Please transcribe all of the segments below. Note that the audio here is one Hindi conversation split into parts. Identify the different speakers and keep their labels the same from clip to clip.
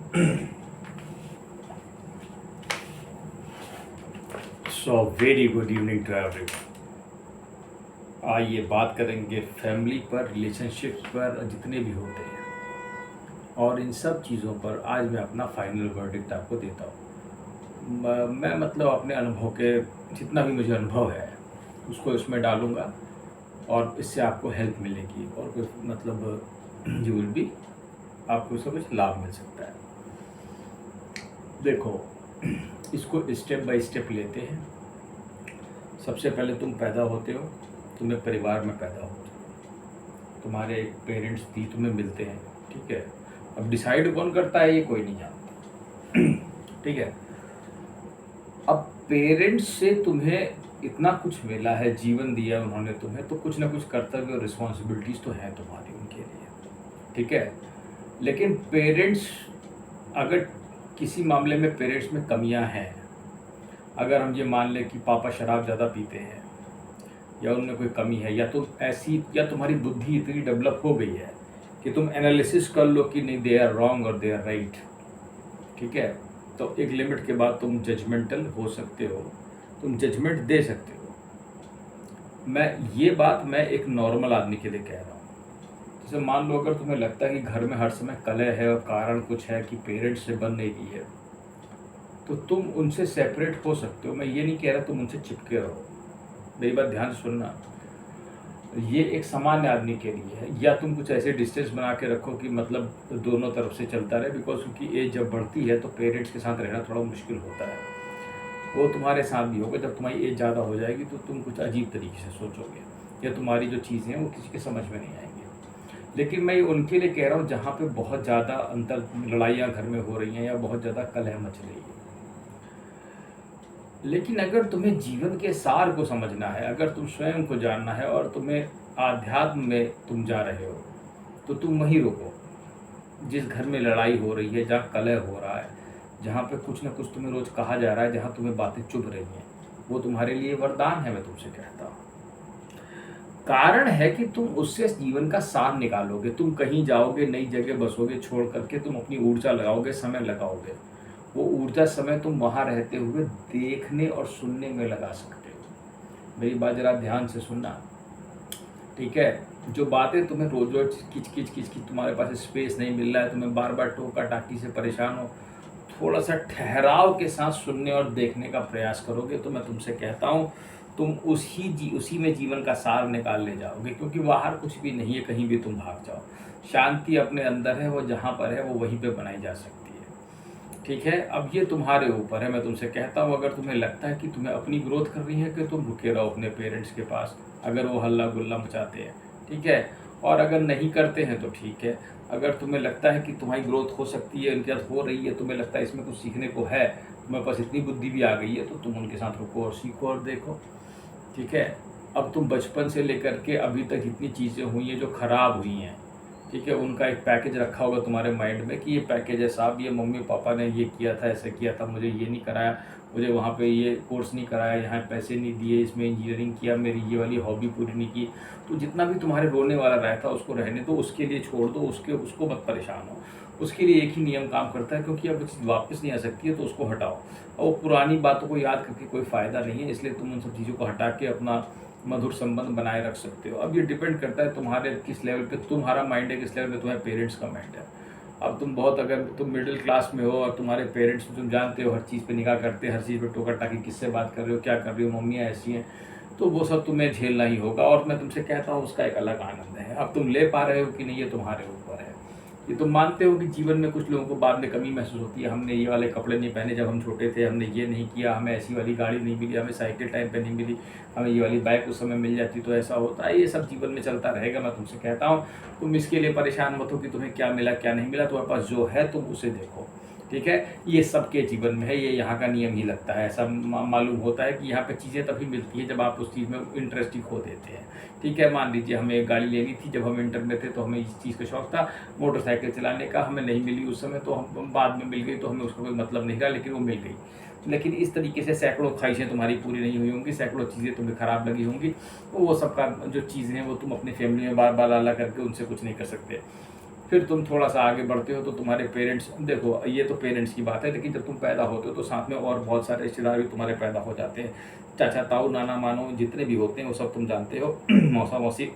Speaker 1: So very good evening to everyone. आइए बात करेंगे फैमिली पर, रिलेशनशिप्स पर, जितने भी होते हैं और इन सब चीज़ों पर आज मैं अपना फाइनल वर्डिक्ट आपको देता हूँ। मैं मतलब अपने अनुभव के जितना भी मुझे अनुभव है उसको इसमें डालूँगा और इससे आपको हेल्प मिलेगी और कुछ मतलब यू विल बी, आपको इसका कुछ लाभ मिल सकता है। देखो, इसको स्टेप बाय स्टेप लेते हैं। सबसे पहले तुम पैदा होते हो, तुम्हें परिवार में पैदा होते हो, तुम्हारे पेरेंट्स भी तुम्हें मिलते हैं, ठीक है। अब डिसाइड कौन करता है ये कोई नहीं जानता, ठीक है। अब पेरेंट्स से तुम्हें इतना कुछ मिला है, जीवन दिया उन्होंने तुम्हें, तो कुछ ना कुछ कर्तव्य और रिस्पॉन्सिबिलिटीज़ तो है तुम्हारी उनके लिए, ठीक है। लेकिन पेरेंट्स, अगर किसी मामले में पेरेंट्स में कमियां हैं, अगर हम ये मान लें कि पापा शराब ज़्यादा पीते हैं या उनमें कोई कमी है, या तो ऐसी, या तुम्हारी बुद्धि इतनी डेवलप हो गई है कि तुम एनालिसिस कर लो कि नहीं दे आर रॉन्ग और दे आर राइट, ठीक है। तो एक लिमिट के बाद तुम जजमेंटल हो सकते हो, तुम जजमेंट दे सकते हो। मैं एक नॉर्मल आदमी के लिए कह रहा हूँ। जैसे मान लो अगर तुम्हें लगता है कि घर में हर समय कलह है और कारण कुछ है कि पेरेंट्स से बन नहीं रही है, तो तुम उनसे सेपरेट हो सकते हो। मैं ये नहीं कह रहा तुम उनसे चिपके रहो, मेरी बात ध्यान से सुनना। ये एक सामान्य आदमी के लिए है। या तुम कुछ ऐसे डिस्टेंस बना के रखो कि मतलब दोनों तरफ से चलता रहे, बिकॉज उनकी एज जब बढ़ती है तो पेरेंट्स के साथ रहना थोड़ा मुश्किल होता है। वो तुम्हारे साथ भी होगा, जब तुम्हारी एज ज़्यादा हो जाएगी तो तुम कुछ अजीब तरीके से सोचोगे या तुम्हारी जो चीज़ें हैं वो किसी के समझ में नहीं आएंगी। लेकिन मैं उनके लिए कह रहा हूँ जहाँ पे बहुत ज़्यादा अंतर, लड़ाइयाँ घर में हो रही हैं या बहुत ज़्यादा कलह मच रही है। लेकिन अगर तुम्हें जीवन के सार को समझना है, अगर तुम स्वयं को जानना है और तुम्हें आध्यात्म में तुम जा रहे हो, तो तुम वहीं रुको। जिस घर में लड़ाई हो रही है, जहाँ कलह हो रहा है, जहाँ पे कुछ ना कुछ तुम्हें रोज कहा जा रहा है, जहाँ तुम्हें बातें चुभ रही हैं, वो तुम्हारे लिए वरदान है, मैं तुमसे कहता हूँ। कारण है कि तुम उससे जीवन का सार निकालोगे। तुम कहीं जाओगे, नई जगह बसोगे, छोड़ करके तुम अपनी ऊर्जा लगाओगे, समय लगाओगे। वो ऊर्जा समय तुम वहाँ रहते हुए देखने और सुनने में लगा सकते हो। मेरी बात जरा ध्यान से सुनना, ठीक है। जो बातें तुम्हें रोज रोज किच किच किच किच, तुम्हारे पास स्पेस नहीं मिल रहा है, तुम्हें बार बार टोका टाकी से परेशान हो, थोड़ा सा ठहराव के साथ सुनने और देखने का प्रयास करोगे तो मैं तुमसे कहता हूँ तुम उसी में जीवन का सार निकाल ले जाओगे। क्योंकि बाहर कुछ भी नहीं है, कहीं भी तुम भाग जाओ, शांति अपने अंदर है, वो जहाँ पर है वो वहीं पे बनाई जा सकती है, ठीक है। अब ये तुम्हारे ऊपर है। मैं तुमसे कहता हूँ अगर तुम्हें लगता है कि तुम्हें अपनी ग्रोथ करनी है कि तुम रुके रहो अपने पेरेंट्स के पास, अगर वो हल्ला गुल्ला मचाते हैं, ठीक है। और अगर नहीं करते हैं तो ठीक है। अगर तुम्हें लगता है कि तुम्हारी ग्रोथ हो सकती है, उनके साथ हो रही है, तुम्हें लगता है इसमें कुछ सीखने को है, तुम्हारे पास इतनी बुद्धि भी आ गई है, तो तुम उनके साथ रुको और सीखो और देखो, ठीक है। अब तुम बचपन से लेकर के अभी तक जितनी चीज़ें हुई हैं जो ख़राब हुई हैं, ठीक है, उनका एक पैकेज रखा होगा तुम्हारे माइंड में कि ये पैकेज है साहब, ये मम्मी पापा ने ये किया था, ऐसा किया था, मुझे ये नहीं कराया, मुझे वहाँ पे ये कोर्स नहीं कराया, यहाँ पैसे नहीं दिए, इसमें इंजीनियरिंग किया, मेरी ये वाली हॉबी पूरी नहीं की। तो जितना भी तुम्हारे रोने वाला रहता उसको रहने दो, उसके लिए छोड़ दो, उसको मत परेशान हो। उसके लिए एक ही नियम काम करता है, क्योंकि अब चीज़ वापस नहीं आ सकती है तो उसको हटाओ। और वो पुरानी बातों को याद करके कोई फ़ायदा नहीं है, इसलिए तुम उन सब चीज़ों को हटा के अपना मधुर संबंध बनाए रख सकते हो। अब ये डिपेंड करता है तुम्हारे किस लेवल पे तुम्हारा माइंड है, किस लेवल पे तुम्हारे पेरेंट्स का माइंड है। अब तुम बहुत, अगर तुम मिडिल क्लास में हो और तुम्हारे पेरेंट्स, तुम जानते हो हर चीज़ पे निगाह करते हैं, हर चीज़ पे टोकर टाकी, किससे बात कर रहे हो, क्या कर रहे हो, मम्मियाँ ऐसी हैं, तो वो सब तुम्हें झेलना ही होगा। और मैं तुमसे कहता हूँ उसका एक अलग आनंद है। अब तुम ले पा रहे हो कि नहीं, ये तुम्हारे ऊपर है। ये तुम मानते हो कि जीवन में कुछ लोगों को बाद में कमी महसूस होती है, हमने ये वाले कपड़े नहीं पहने जब हम छोटे थे, हमने ये नहीं किया, हमें ऐसी वाली गाड़ी नहीं मिली, हमें साइकिल टाइम पे नहीं मिली, हमें ये वाली बाइक उस समय मिल जाती तो ऐसा होता है। ये सब जीवन में चलता रहेगा। मैं तुमसे कहता हूँ तुम इसके लिए परेशान मत हो कि तुम्हें क्या मिला क्या नहीं मिला, तुम्हारे पास जो है तुम उसे देखो, ठीक है। ये सबके जीवन में है, ये यहाँ का नियम ही लगता है। ऐसा मालूम होता है कि यहाँ पे चीज़ें तभी मिलती है जब आप उस चीज़ में इंटरेस्ट ही खो देते हैं, ठीक है। मान लीजिए हमें एक गाड़ी लेनी थी, जब हम इंटर में थे तो हमें इस चीज़ का शौक था, मोटरसाइकिल चलाने का, हमें नहीं मिली उस समय, तो हम बाद में मिल गई, तो हमें उसका कोई मतलब नहीं रहा, लेकिन वो मिल गई। लेकिन इस तरीके से सैकड़ों ख्वाहिशें तुम्हारी पूरी नहीं हुई होंगी, सैकड़ों चीज़ें तुम्हें ख़राब लगी होंगी, तो वो सबका जो चीज़ें हैं वो तुम अपनी फैमिली में बार बार ला करके उनसे कुछ नहीं कर सकते। फिर तुम थोड़ा सा आगे बढ़ते हो तो तुम्हारे पेरेंट्स, देखो ये तो पेरेंट्स की बात है, लेकिन जब तुम पैदा होते हो तो साथ में और बहुत सारे रिश्तेदार भी तुम्हारे पैदा हो जाते हैं। चाचा ताऊ नाना मानो जितने भी होते हैं वो सब तुम जानते हो, मौसा मौसी।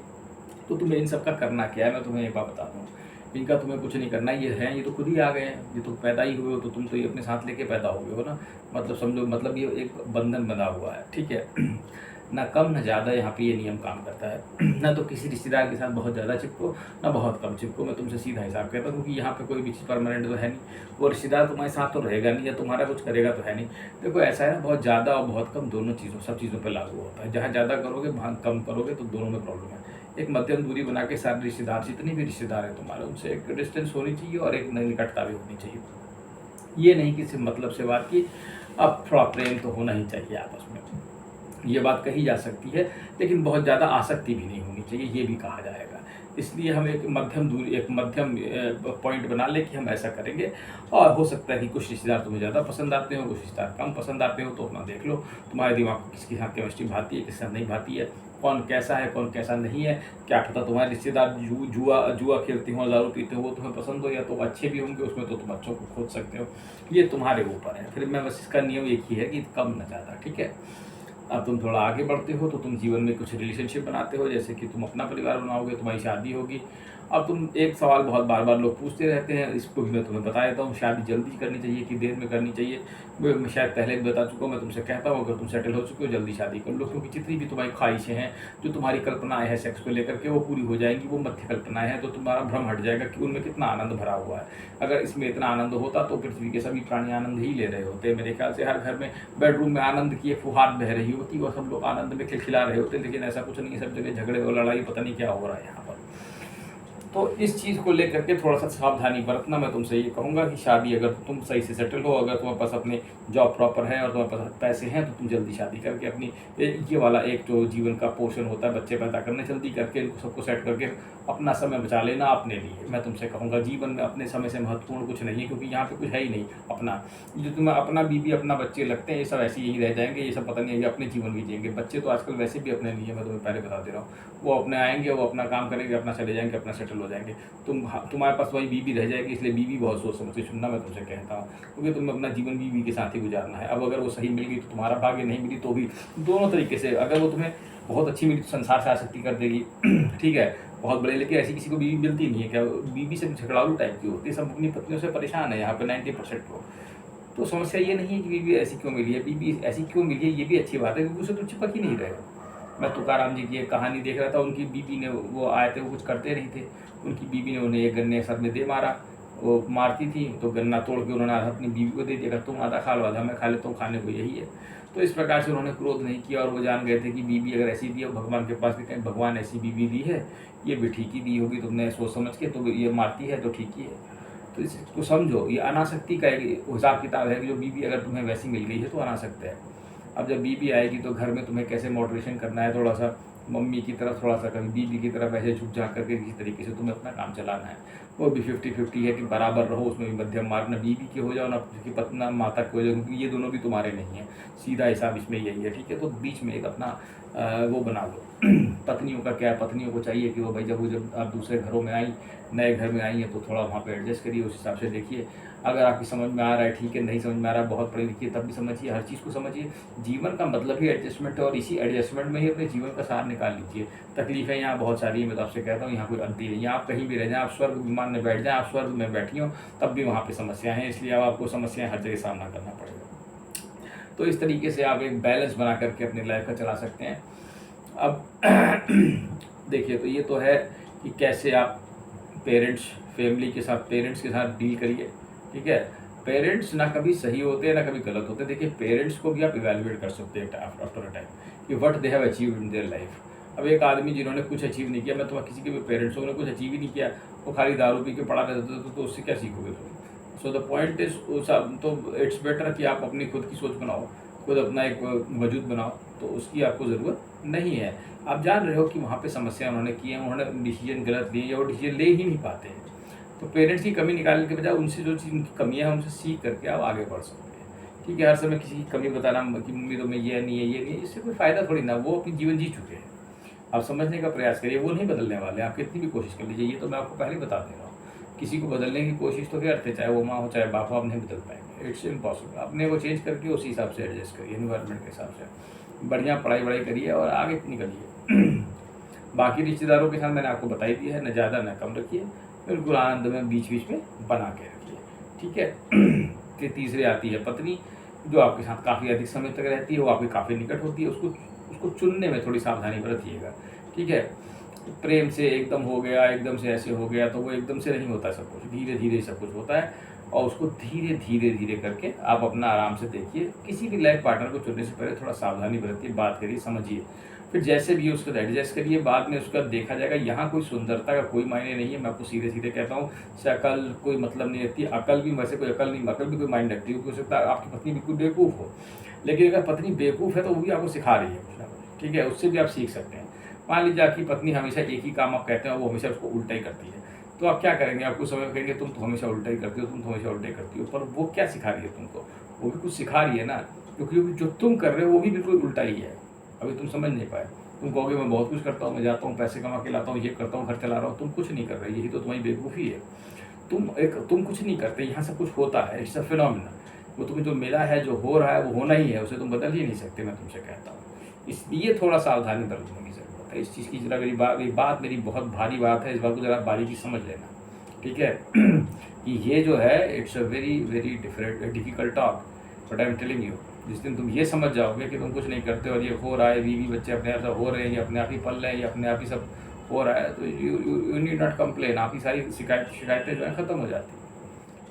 Speaker 1: तो तुम्हें इन सब का करना क्या है, मैं तुम्हें एक बात बता दूँ। इनका तुम्हें कुछ नहीं करना, ये है, ये तो खुद ही आ गए हैं, ये तो पैदा ही हुए हो, तो तुम तो ये अपने साथ लेके पैदा हो गए हो ना। मतलब समझो, मतलब ये एक बंधन बंधा हुआ है, ठीक है। ना कम ना ज़्यादा यहाँ पे ये नियम काम करता है। ना तो किसी रिश्तेदार के साथ बहुत ज़्यादा चिपको, ना बहुत कम चिपको। मैं तुमसे सीधा हिसाब कहता हूँ, क्योंकि यहाँ पे कोई भी चीज़ परमानेंट तो है नहीं। वो रिश्तेदार तुम्हारे साथ तो रहेगा नहीं, या तुम्हारा कुछ करेगा तो है नहीं। देखो ऐसा है ना, बहुत ज़्यादा और बहुत कम दोनों चीज़ों, सब चीज़ों पर लागू होता है। जहाँ ज़्यादा करोगे वहाँ कम करोगे तो दोनों में प्रॉब्लम है। एक मध्यम दूरी बना के सारे रिश्तेदार, जितने भी रिश्तेदार हैं तुम्हारे, उनसे एक डिस्टेंस होनी चाहिए और एक निकटता भी होनी चाहिए। ये नहीं कि सिर्फ मतलब से बात की, अब थोड़ा प्रेम तो होना ही चाहिए आपस में, ये बात कही जा सकती है। लेकिन बहुत ज़्यादा आसक्ति भी नहीं होनी चाहिए, ये भी कहा जाएगा। इसलिए हम एक मध्यम दूरी, एक मध्यम पॉइंट बना लें कि हम ऐसा करेंगे। और हो सकता है कि कुछ रिश्तेदार तुम्हें ज़्यादा पसंद आते हो, कुछ रिश्तेदार कम पसंद आते हो, तो अपना देख लो तुम्हारे दिमाग को किसके साथ केमिस्ट्री भाती है, किसके साथ नहीं भाती है, कौन कैसा है कौन कैसा नहीं है। क्या पता तुम्हारे रिश्तेदार जुआ खेलते हो, दारू पीते हो, वो तुम्हें पसंद हो, या तो अच्छे भी होंगे उसमें, तो तुम अच्छों को खोज सकते हो। ये तुम्हारे ऊपर है। फिर मैं बस इसका नियम एक ही है कि कम न ज़्यादा, ठीक है। अब तुम थोड़ा आगे बढ़ते हो तो तुम जीवन में कुछ रिलेशनशिप बनाते हो, जैसे कि तुम अपना परिवार बनाओगे, तुम्हारी शादी होगी। अब तुम एक सवाल बहुत बार बार लोग पूछते रहते हैं, इसको भी मैं तुम्हें बता देता हूँ। शादी जल्दी करनी चाहिए कि देर में करनी चाहिए, मैं शायद पहले भी बता चुका हूँ। मैं तुमसे कहता हूँ, अगर तुम सेटल हो चुके हो जल्दी शादी कर लो, क्योंकि जितनी भी तुम्हारी ख्वाहिशें हैं, जो तुम्हारी कल्पनाएं हैं सेक्स को लेकर के, वो पूरी हो जाएंगी। वो मध्य कल्पनाएं हैं, तो तुम्हारा भ्रम हट जाएगा कि उनमें कितना आनंद भरा हुआ है। अगर इसमें इतना आनंद होता तो पृथ्वी के सभी प्राणी आनंद ही ले रहे होते। मेरे ख्याल से हर घर में बेडरूम में आनंद की एक फुहार बह रही होती और सब लोग आनंद में खिलखिला रहे होते। लेकिन ऐसा कुछ नहीं है, सब जगह झगड़े और लड़ाई, पता नहीं क्या हो रहा है यहाँ पर। तो इस चीज़ को लेकर के थोड़ा सा सावधानी बरतना मैं तुमसे ये कहूँगा कि शादी, अगर तुम सही से सेटल हो, अगर तुम्हारे पास अपने जॉब प्रॉपर है और तुम्हारे पास पैसे हैं, तो तुम जल्दी शादी करके अपनी ये वाला एक जो जीवन का पोर्शन होता है, बच्चे पैदा करने, जल्दी करके इनको सबको सेट करके अपना समय बचा लेना अपने लिए। मैं तुमसे कहूँगा, जीवन में अपने समय से महत्वपूर्ण कुछ नहीं है, क्योंकि यहाँ पे कुछ है ही नहीं अपना। जो तुम्हें अपना बीवी अपना बच्चे लगते हैं, ये सब ऐसे यही रह जाएंगे, ये सब पता नहीं है अपने जीवन भी जिएंगे। बच्चे तो आजकल वैसे भी अपने लिए, मैं तुम्हें पहले बता दे रहा हूँ, वो अपने आएंगे, वो अपना काम करेंगे, अपना चले जाएंगे, अपना सेटल हो जाएंगे। तुम्हारे पास वही बीवी रह जाएगी। इसलिए बीवी बहुत सोच समझ के चुनना, मैं तुमसे कहता हूँ, क्योंकि तुम्हें अपना जीवन बीवी के साथ ही गुजारना है। अब अगर वो सही मिल गई तो तुम्हारा भाग्य, नहीं मिली तो भी दोनों तरीके से, अगर वो तुम्हें बहुत अच्छी मिली तो संसार से आसक्ति कर देगी, ठीक है, बहुत बड़े। लेकिन ऐसी किसी को बीवी मिलती नहीं है। क्या बीवी से झगड़ालू टाइप की होती है, सब अपनी पत्नियों से परेशान है यहाँ पे 90% लोग। तो समस्या ये नहीं है कि बीवी ऐसी क्यों मिली है, बीवी ऐसी क्यों मिली है, ये भी अच्छी बात है, क्योंकि उसे तो चिपक ही नहीं रहे हो। मैं तुकाराम जी की एक कहानी देख रहा था, उनकी बीवी ने, वो आए थे, वो कुछ करते नहीं थे, उनकी बीवी ने उन्हें एक गन्ने सर में दे मारा। वो मारती थी तो गन्ना तोड़ के उन्होंने आधा अपनी बीवी को दे दिया, तुम आधा खा लो, आधा मैं खा लेता हूँ, खाने को यही है। तो इस प्रकार से उन्होंने क्रोध नहीं किया, और वो जान गए थे कि बीवी अगर ऐसी दी है भगवान के पास, कहीं भगवान ऐसी बीवी दी है, ये भी ठीक ही दी होगी तुमने सोच समझ के, तो ये मारती है तो ठीक ही है। तो इसको समझो, ये अनासक्ति का एक हिसाब किताब है कि जो बीवी अगर तुम्हें वैसी मिल गई है तो अनासक्त है। अब जब बीवी आएगी तो घर में तुम्हें कैसे मॉडरेशन करना है, थोड़ा सा मम्मी की तरफ, थोड़ा सा कभी बीवी की तरफ ऐसे झुक जा करके किसी तरीके से तुम्हें अपना काम चलाना है। वो भी 50-50 है कि बराबर रहो, उसमें भी मध्यम मार्ग, ना बीवी के हो जाओ ना कि पत्ना माता के हो जाओ, क्योंकि ये दोनों भी तुम्हारे नहीं हैं। सीधा हिसाब इसमें यही है, ठीक है। तो बीच में एक अपना वो बना लो। पत्नियों का क्या है, पत्नियों को चाहिए कि वो भाई जब आप दूसरे घरों में आई, नए घर में आई हैं, तो थोड़ा वहाँ पे एडजस्ट करिए, उस हिसाब से देखिए। अगर आपकी समझ में आ रहा है ठीक है, नहीं समझ में आ रहा है, बहुत पढ़े लिखिए, तब भी समझिए, हर चीज़ को समझिए। जीवन का मतलब ही एडजस्टमेंट है, और इसी एडजस्टमेंट में ही अपने जीवन का सार निकाल लीजिए। तकलीफें यहाँ बहुत सारी है, मैं तो आपसे कहता हूँ, यहाँ कोई अंत नहीं है। यहाँ आप कहीं भी रह जाएँ, आप स्वर्ग विमान में बैठ जाएँ, आप स्वर्ग में बैठी हो, तब भी वहाँ पर समस्या है। इसलिए अब आपको समस्याएं हर जगह सामना करना पड़ेगा। तो इस तरीके से आप एक बैलेंस बना करके अपनी लाइफ का चला सकते हैं। अब देखिए, तो ये तो है कि कैसे आप फैमिली के साथ, पेरेंट्स के साथ डील करिए, ठीक है। पेरेंट्स ना कभी सही होते हैं ना कभी गलत होते हैं। देखिए, पेरेंट्स को भी आप इवैल्यूएट कर सकते हैं आफ्टर अ टाइम कि what they have achieved in their life. अब एक आदमी जिन्होंने कुछ अचीव नहीं किया, मैं तुम्हारा किसी के भी पेरेंट्स हो, कुछ अचीव ही नहीं किया, वो खाली दारू पी के पड़ा रहता था, तो उससे क्या सीखोगे तुम। सो द पॉइंट इज, तो इट्स बेटर कि आप अपनी खुद की सोच बनाओ, खुद अपना एक वजूद बनाओ, तो उसकी आपको ज़रूरत नहीं है। आप जान रहे हो कि वहाँ पे समस्या उन्होंने की है, उन्होंने डिसीजन गलत लिए या वो डिसीजन ले ही नहीं पाते हैं। तो पेरेंट्स की कमी निकालने के बजाय उनसे जो चीज़ उनकी कमियाँ हैं, उनसे सीख करके आप आगे बढ़ सकते हैं, ठीक है। हर समय किसी की कमी बताना कि मम्मी तो मैं ये नहीं है, ये नहीं है, इससे कोई फ़ायदा थोड़ी ना। वो अपनी जीवन जी चुके हैं, आप समझने का प्रयास करिए, वो नहीं बदलने वाले, आप कितनी भी कोशिश कर लीजिए। ये तो मैं आपको पहले बता दे रहा हूँ। किसी को बदलने की कोशिश तो करते, चाहे वो माँ हो चाहे बाप हो, आप नहीं बदल पाएंगे, इट्स इम्पॉसिबल। अपने को चेंज करके उसी हिसाब से एडजस्ट करिए, इन्वायरमेंट के हिसाब से बढ़िया पढ़ाई करिए और आगे निकलिए। बाकी रिश्तेदारों के साथ मैंने आपको बता ही दिया है, न ज़्यादा न कम रखिए, बिल्कुल आनंद में बीच बीच में बना के रखिए, ठीक है। फिर तीसरी आती है पत्नी, जो आपके साथ काफ़ी अधिक समय तक रहती है, वो आपके काफ़ी निकट होती है, उसको उसको चुनने में थोड़ी सावधानी बरतिएगा, ठीक है। प्रेम से एकदम हो गया, एकदम से ऐसे हो गया, तो वो एकदम से नहीं होता सब कुछ, धीरे धीरे सब कुछ होता है, और उसको धीरे धीरे धीरे करके आप अपना आराम से देखिए। किसी भी लाइफ पार्टनर को चुनने से पहले थोड़ा सावधानी बरतिए, बात करिए, समझिए, फिर जैसे भी उसको एडजस्ट करिए, बाद में उसका देखा जाएगा। यहाँ कोई सुंदरता का कोई मायने नहीं है, मैं आपको सीधे सीधे कहता हूँ, अकल कोई मतलब नहीं रखती, अकल भी वैसे कोई अकल नहीं, अकल भी कोई मायने रखती हो सकता है आपकी पत्नी बिल्कुल बेवकूफ़ हो, लेकिन अगर पत्नी बेवकूफ़ है तो वो भी आपको सिखा रही है कुछ ना कुछ, ठीक है, उससे भी आप सीख सकते हैं। मान लीजिए आपकी पत्नी हमेशा एक ही काम आप कहते हैं, वो हमेशा उसको उल्टा ही करती है, तो आप क्या करेंगे, आपको समय में कहेंगे तुम तो हमेशा उल्टा ही करती हो, तुम तो हमेशा उल्टा ही करती हो, पर वो क्या सिखा रही है तुमको, वो भी कुछ सिखा रही है ना, क्योंकि जो तुम कर रहे हो वो भी बिल्कुल उल्टा ही है, अभी तुम समझ नहीं पाए। तुम कहोगे मैं बहुत कुछ करता हूँ, मैं जाता हूँ पैसे कमा के लाता हूँ, ये करता हूँ, घर चला रहा हूँ, तुम कुछ नहीं कर रहे, यही तो तुम्हारी बेवकूफ़ी है। तुम कुछ नहीं करते, यहाँ सब कुछ होता है, इट्स अ फिनोमिना। वो तुम्हें जो मिला है, जो हो रहा है, वो होना ही है, उसे तुम बदल ही नहीं सकते, मैं तुमसे कहता हूँ। इसलिए थोड़ा सावधानी बरतने की ज़रूरत है इस चीज़ की। जरा मेरी बहुत भारी बात है, इस बात को ज़रा बारीकी समझ लेना, ठीक है। कि ये जो है it's a very very difficult talk, but I am telling you, जिस दिन तुम ये समझ जाओगे कि तुम कुछ नहीं करते और ये हो रहा है, बीवी बच्चे अपने आप से हो रहे हैं, ये अपने आप ही पल रहे हैं, ये अपने आप ही सब हो रहा है, तो यू नीड नॉट कंप्लेन, आपकी सारी शिकायतें जो है ख़त्म हो जाती हैं,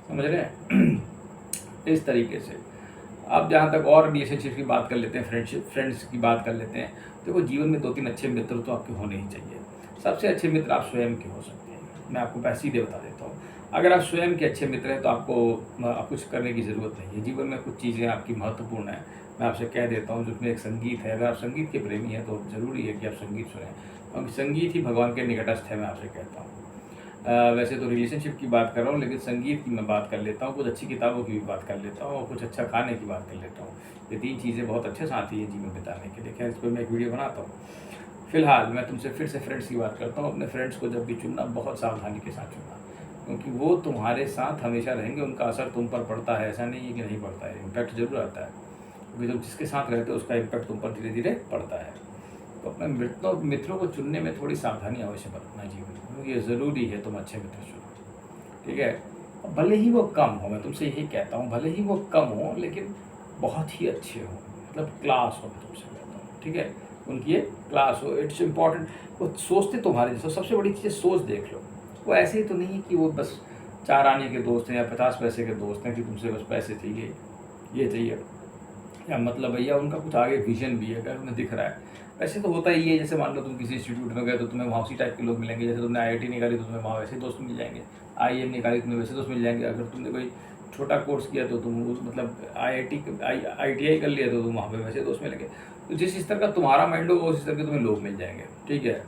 Speaker 1: समझ रहे हैं। इस तरीके से अब जहाँ तक और रिलेशनशिप की बात कर लेते हैं, फ्रेंड्स की बात कर लेते हैं। देखो, जीवन में 2-3 अच्छे मित्र तो आपके होने ही चाहिए। सबसे अच्छे मित्र आप स्वयं के हो सकते हैं, मैं आपको सीधे बता देता हूँ। अगर आप स्वयं के अच्छे मित्र हैं तो आप कुछ करने की ज़रूरत नहीं है। जीवन में कुछ चीज़ें आपकी महत्वपूर्ण हैं, मैं आपसे कह देता हूँ, जिसमें एक संगीत है। अगर आप संगीत के प्रेमी हैं तो ज़रूरी है कि आप संगीत सुनें, क्योंकि संगीत ही भगवान के निकटस्थ है, मैं आपसे कहता हूँ। वैसे तो रिलेशनशिप की बात कर रहा हूँ, लेकिन संगीत की मैं बात कर लेता हूँ, कुछ अच्छी किताबों की भी बात कर लेता हूँ, और कुछ अच्छा खाने की बात कर लेता हूँ। ये 3 चीज़ें बहुत अच्छे से आती है जीवन बिताने के लिए। खैर, इस पर मैं एक वीडियो बनाता हूँ। फिलहाल मैं तुमसे फिर से फ्रेंड्स की बात करता हूँ। अपने फ्रेंड्स को जब भी चुनना, बहुत सावधानी के साथ चुनना, क्योंकि वो तुम्हारे साथ हमेशा रहेंगे, उनका असर तुम पर पड़ता है, ऐसा नहीं है कि नहीं पड़ता है, इम्पैक्ट जरूर आता है, क्योंकि तुम जिसके साथ रहते हो उसका इम्पैक्ट तुम पर धीरे धीरे पड़ता है। तो अपने मित्रों को चुनने में थोड़ी सावधानी अवश्य बरतना जीवन में, क्योंकि ये ज़रूरी है तुम अच्छे मित्र चुनो, ठीक है। भले ही वो कम हो, मैं तुमसे यही कहता हूँ, भले ही वो कम हो, लेकिन बहुत ही अच्छे हो, मतलब क्लास हो, मैं तुमसे कहता हूँ, ठीक है। उनकी एक क्लास हो, इट्स इम्पॉर्टेंट। वो सोचते तुम्हारे जैसे, सबसे बड़ी चीज़ सोच देख लो। वो ऐसे ही तो नहीं है कि वो बस 4 आने के दोस्त हैं या 50 पैसे के दोस्त हैं, कि तुमसे बस पैसे चाहिए, ये चाहिए, या मतलब भैया उनका कुछ आगे विजन भी है, अगर उन्हें दिख रहा है। वैसे तो होता ही है, जैसे मान लो तुम किसी इंस्टीट्यूट में गए तो तुम्हें वहाँ उसी टाइप के लोग मिलेंगे, जैसे तुमने आईआईटी निकाली तो तुम्हें वहाँ वैसे दोस्त मिल जाएंगे, आईएम निकाली तुम्हें वैसे दोस्त मिल जाएंगे, अगर तुमने कोई छोटा कोर्स किया तो तुम मतलब आईटीआई कर लिया तो तुम वहाँ पे वैसे दोस्त मिलेंगे। तो जिस स्तर का तुम्हारा माइंड होगा उस स्तर के तुम्हें लोग मिल जाएंगे, ठीक है।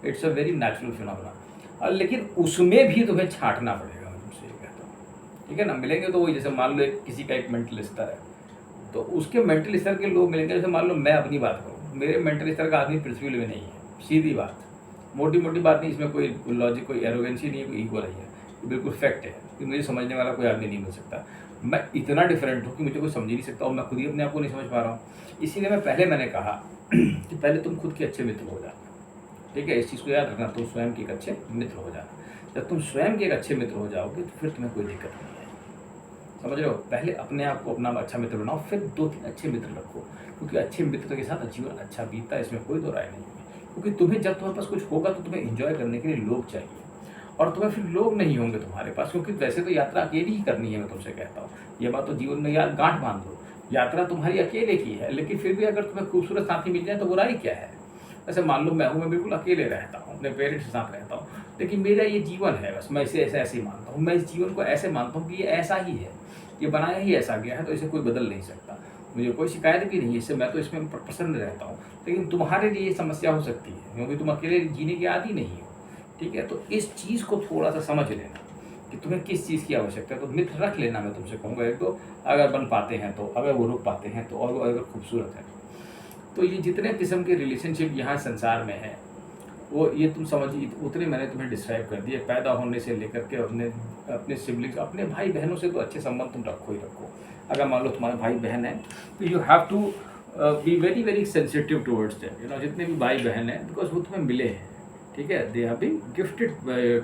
Speaker 1: It's a very natural phenomena, लेकिन उसमें भी तुम्हें छांटना पड़ेगा, मैं तुमसे ये कहता हूँ, ठीक है ना। मिलेंगे तो वही, जैसे मान लो किसी का एक मेंटल स्तर है, तो उसके मेंटल स्तर के लोग मिलेंगे। जैसे मान लो मैं अपनी बात करूँ, मेरे मेंटल स्तर का आदमी पृथ्वी में नहीं है, सीधी बात, मोटी मोटी बात नहीं, इसमें कोई लॉजिक, कोई एरोगेंसी नहीं है, कोई ईगो नहीं है, ये बिल्कुल फैक्ट है कि मुझे समझने वाला कोई आदमी नहीं मिल सकता। मैं इतना डिफरेंट हूँ कि मुझे कोई समझ ही नहीं सकता, और मैं खुद ही अपने आप को नहीं समझ पा रहा हूँ। इसीलिए मैंने कहा कि पहले तुम खुद के अच्छे मित्र हो जाना, ठीक है। इस चीज़ को याद रखना, तुम स्वयं के एक अच्छे मित्र हो जाना। जब तुम स्वयं के एक अच्छे मित्र हो जाओगे तो फिर तुम्हें कोई दिक्कत नहीं है, समझ रहे हो। पहले अपने आप को अपना अच्छा मित्र बनाओ, फिर 2-3 अच्छे मित्र रखो, क्योंकि अच्छे मित्र के साथ जीवन अच्छा बीतता है, इसमें कोई दो राय नहीं है। क्योंकि तुम्हें जब तुम्हारे पास कुछ होगा तो तुम्हें एंजॉय करने के लिए लोग चाहिए, और तुम्हें फिर लोग नहीं होंगे तुम्हारे पास, क्योंकि वैसे तो यात्रा अकेली ही करनी है, मैं तुमसे कहता हूँ। ये बात तो जीवन में याद गांठ बांध दो, यात्रा तुम्हारी अकेले की है, लेकिन फिर भी अगर तुम्हें खूबसूरत साथी मिल जाए तो बुराई क्या है। वैसे मान लो मैं बिल्कुल अकेले रहता हूँ, अपने पेरेंट्स के साथ रहता हूँ, लेकिन मेरा ये जीवन है, बस मैं इसे ऐसे ही मानता हूँ। मैं इस जीवन को ऐसे मानता हूँ कि ये ऐसा ही है, ये बनाया ही ऐसा गया है, तो इसे कोई बदल नहीं सकता। मुझे कोई शिकायत भी नहीं है इससे, मैं तो इसमें प्रसन्न रहता हूँ। लेकिन तुम्हारे लिए ये समस्या हो सकती है, क्योंकि तुम अकेले जीने के आदी नहीं हो, ठीक है। तो इस चीज़ को थोड़ा सा समझ लेना कि तुम्हें किस चीज़ की आवश्यकता है। तो मित्र रख लेना, मैं तुमसे कहूँगा एक तो, अगर बन पाते हैं तो, अगर वो रुक पाते हैं तो, और वो अगर खूबसूरत है तो। ये जितने किस्म के रिलेशनशिप यहाँ संसार में है, वो ये तुम समझिए, उतने मैंने तुम्हें डिस्क्राइब कर दिए, पैदा होने से लेकर के अपने अपने सिबलिंग्स, अपने भाई बहनों से तो अच्छे संबंध तुम रखो ही रखो। अगर मान लो तुम्हारे भाई बहन है तो you have to be very very sensitive towards them, you know, जितने भी भाई बहन हैं, बिकॉज वो तुम्हें मिले हैं, ठीक है, they have been gifted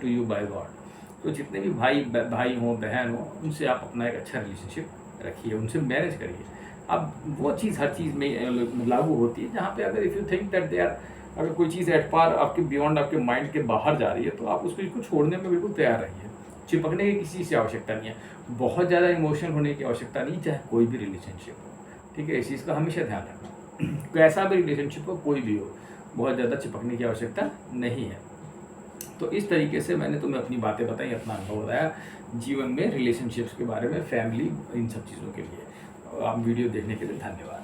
Speaker 1: to you by God. तो जितने भी भाई हों बहन हों, उनसे आप अपना एक अच्छा रिलेशनशिप रखिए, उनसे मैनेज करिए। अब वो चीज़ हर चीज़ में लागू होती है, जहाँ पे अगर if you think that they are, अगर कोई चीज़ एट पार आपके बियॉन्ड आपके माइंड के बाहर जा रही है, तो आप उसको इसको छोड़ने में बिल्कुल तैयार रहिए। चिपकने की किसी से आवश्यकता नहीं है, बहुत ज़्यादा इमोशनल होने की आवश्यकता नहीं, चाहे कोई भी रिलेशनशिप हो, ठीक है, इस चीज़ का हमेशा ध्यान रखना। कैसा भी रिलेशनशिप हो, कोई भी हो, बहुत ज़्यादा चिपकने की आवश्यकता नहीं है। तो इस तरीके से मैंने तुम्हें अपनी बातें बताई, अपना अनुभव बताया जीवन में रिलेशनशिप्स के बारे में, फैमिली, इन सब चीज़ों के लिए। आप वीडियो देखने के लिए धन्यवाद।